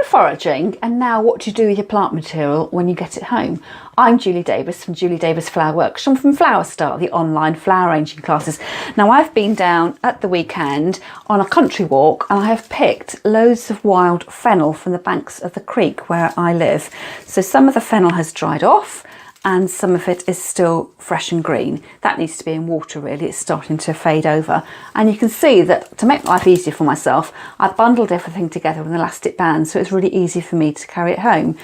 foraging, and now what do you do with your plant material when you get it home? I'm Julie Davis from Julie Davis Flower Works. I'm from Florist, the online flower arranging classes. Now I've been down at the weekend on a country walk and I have picked loads of wild fennel from the banks of the creek where I live. So some of the fennel has dried off and some of it is still fresh and green. That needs to be in water really, it's starting to fade over. And you can see that to make life easier for myself, I bundled everything together with an elastic band so it's really easy for me to carry it home.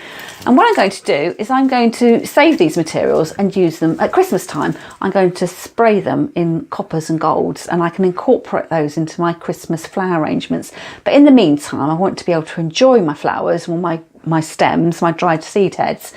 And what I'm going to do is I'm going to save these materials and use them at Christmas time. I'm going to spray them in coppers and golds and I can incorporate those into my Christmas flower arrangements. But in the meantime, I want to be able to enjoy my flowers or my stems, my dried seed heads,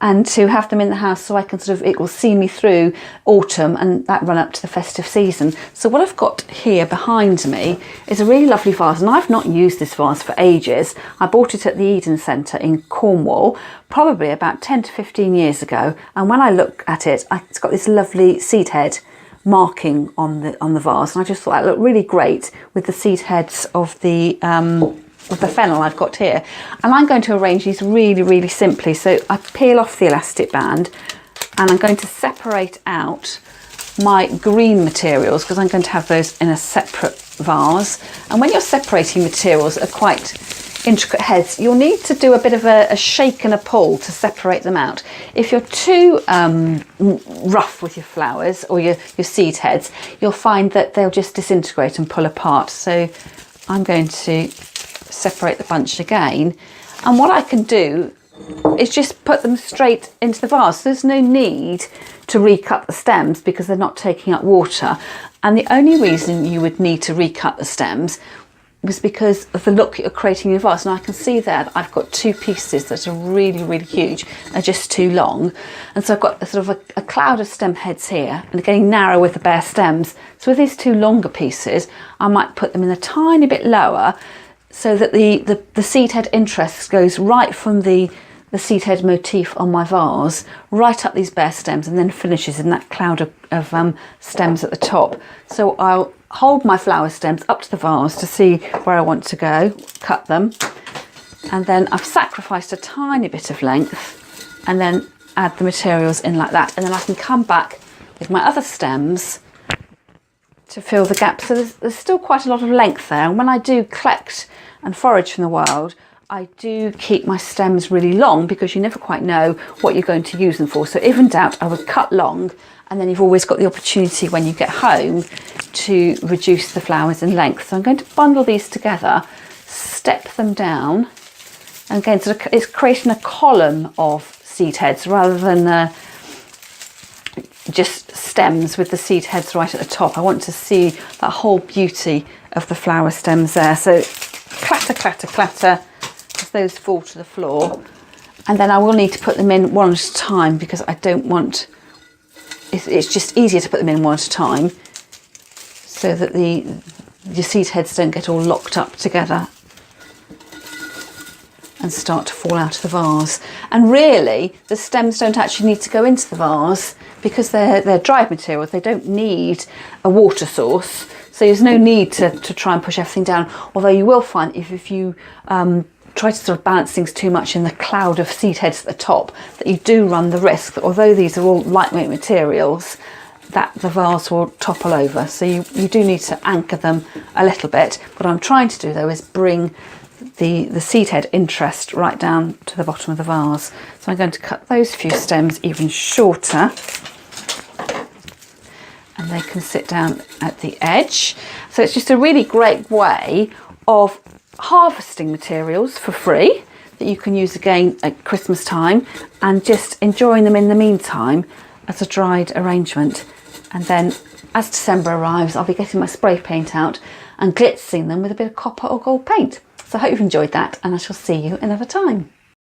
and to have them in the house so I can it will see me through autumn and that run up to the festive season. So what I've got here behind me is a really lovely vase, and I've not used this vase for ages. I bought it at the Eden Centre in Cornwall, probably about 10 to 15 years ago. And when I look at it, it's got this lovely seed head marking on the vase. And I just thought it looked really great with the seed heads of the fennel I've got here. And I'm going to arrange these really simply. So I peel off the elastic band and I'm going to separate out my green materials because I'm going to have those in a separate vase. And when you're separating materials that are quite intricate heads, you'll need to do a bit of a shake and a pull to separate them out. If you're too rough with your flowers or your seed heads, you'll find that they'll just disintegrate and pull apart. So I'm going to separate the bunch again, and what I can do is just put them straight into the vase. There's no need to recut the stems because they're not taking up water, and the only reason you would need to recut the stems was because of the look you're creating in your vase. And I can see there that I've got two pieces that are really huge and just too long, and so I've got a cloud of stem heads here and getting narrow with the bare stems. So with these two longer pieces I might put them in a tiny bit lower so that the seed head interest goes right from the seed head motif on my vase right up these bare stems and then finishes in that cloud of stems at the top. So I'll hold my flower stems up to the vase to see where I want to go, cut them, and then I've sacrificed a tiny bit of length and then add the materials in like that, and then I can come back with my other stems to fill the gap. So there's still quite a lot of length there, and when I do collect and forage from the wild, I do keep my stems really long because you never quite know what you're going to use them for. So if in doubt, I would cut long, and then you've always got the opportunity when you get home to reduce the flowers in length. So I'm going to bundle these together, step them down, and again it's creating a column of seed heads rather than just stems with the seed heads right at the top. I want to see that whole beauty of the flower stems there. So clatter as those fall to the floor, and then I will need to put them in one at a time because I don't want, it's just easier to put them in one at a time so that your seed heads don't get all locked up together and start to fall out of the vase. And really the stems don't actually need to go into the vase because they're dried materials. They don't need a water source, so there's no need to try and push everything down. Although you will find if you try to balance things too much in the cloud of seed heads at the top, that you do run the risk that although these are all lightweight materials, that the vase will topple over. So you do need to anchor them a little bit. What I'm trying to do though is bring the seed head interest right down to the bottom of the vase. So I'm going to cut those few stems even shorter, and they can sit down at the edge. So it's just a really great way of harvesting materials for free that you can use again at Christmas time and just enjoying them in the meantime as a dried arrangement. And then as December arrives, I'll be getting my spray paint out and glitzing them with a bit of copper or gold paint. So I hope you've enjoyed that, and I shall see you another time.